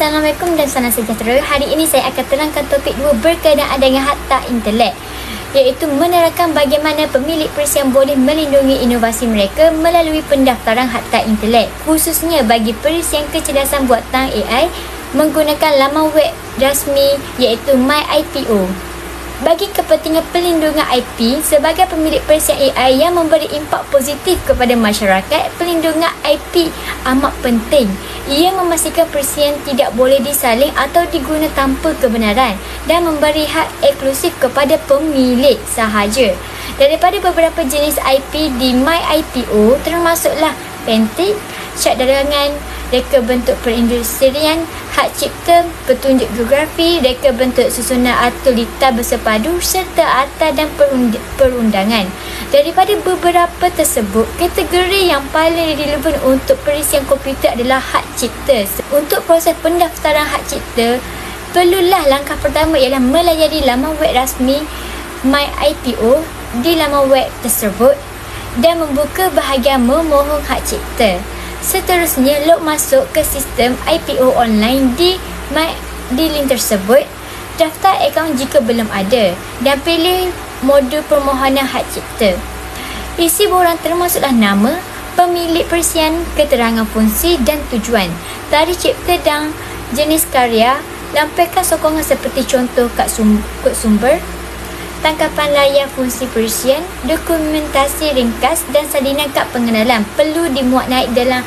Assalamualaikum dan salam sejahtera. Hari ini saya akan terangkan topik 2 berkenaan dengan Hakta Intelek, iaitu menerangkan bagaimana pemilik perisian boleh melindungi inovasi mereka melalui pendaftaran Hakta Intelek, khususnya bagi perisian kecerdasan buatan AI menggunakan laman web rasmi iaitu MyIPO. Bagi kepentingan pelindungan IP, sebagai pemilik perisian AI yang memberi impak positif kepada masyarakat, pelindungan IP amat penting. Ia memastikan perisian tidak boleh disalin atau diguna tanpa kebenaran dan memberi hak eksklusif kepada pemilik sahaja. Daripada beberapa jenis IP di MyIPO termasuklah patent, syad dagangan, reka bentuk perindustrian, hak cipta, petunjuk geografi, reka bentuk susunan atau litar bersepadu serta akta dan perundangan. Daripada beberapa tersebut, kategori yang paling relevan untuk perisian komputer adalah hak cipta. Untuk proses pendaftaran hak cipta, perlulah langkah pertama ialah melayari laman web rasmi MyIPO di laman web tersebut dan membuka bahagian memohon hak cipta. Seterusnya, log masuk ke sistem IPO online di link tersebut, daftar akaun jika belum ada dan pilih modul permohonan hak cipta. Isi borang termasuklah nama, pemilik perisian, keterangan fungsi dan tujuan, tarikh cipta dan jenis karya, lampirkan sokongan seperti contoh kod sumber, tangkapan layar fungsi perisian, dokumentasi ringkas dan salinan kad pengenalan perlu dimuat naik dalam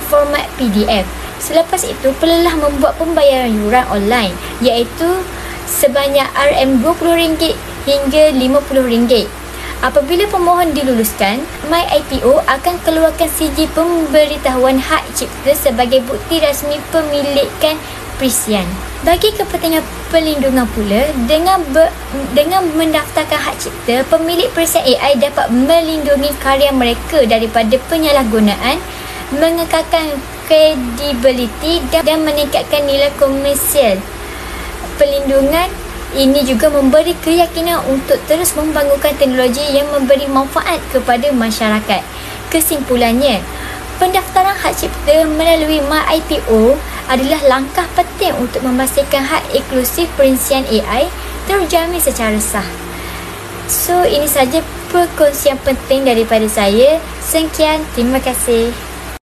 format PDF. Selepas itu, perlulah membuat pembayaran yuran online iaitu sebanyak RM20 hingga RM50. Apabila pemohon diluluskan, MyIPO akan keluarkan sijil pemberitahuan hak cipta sebagai bukti rasmi pemilikan perisian. Bagi kepentingan pelindungan pula, dengan mendaftarkan hak cipta, pemilik perisian AI dapat melindungi karya mereka daripada penyalahgunaan, mengekalkan kredibiliti dan meningkatkan nilai komersial. Pelindungan ini juga memberi keyakinan untuk terus membangunkan teknologi yang memberi manfaat kepada masyarakat. Kesimpulannya, pendaftaran hak cipta melalui MyIPO adalah langkah penting untuk memastikan hak eksklusif perisian AI terjamin secara sah. So, ini saja perkongsian penting daripada saya. Sekian, terima kasih.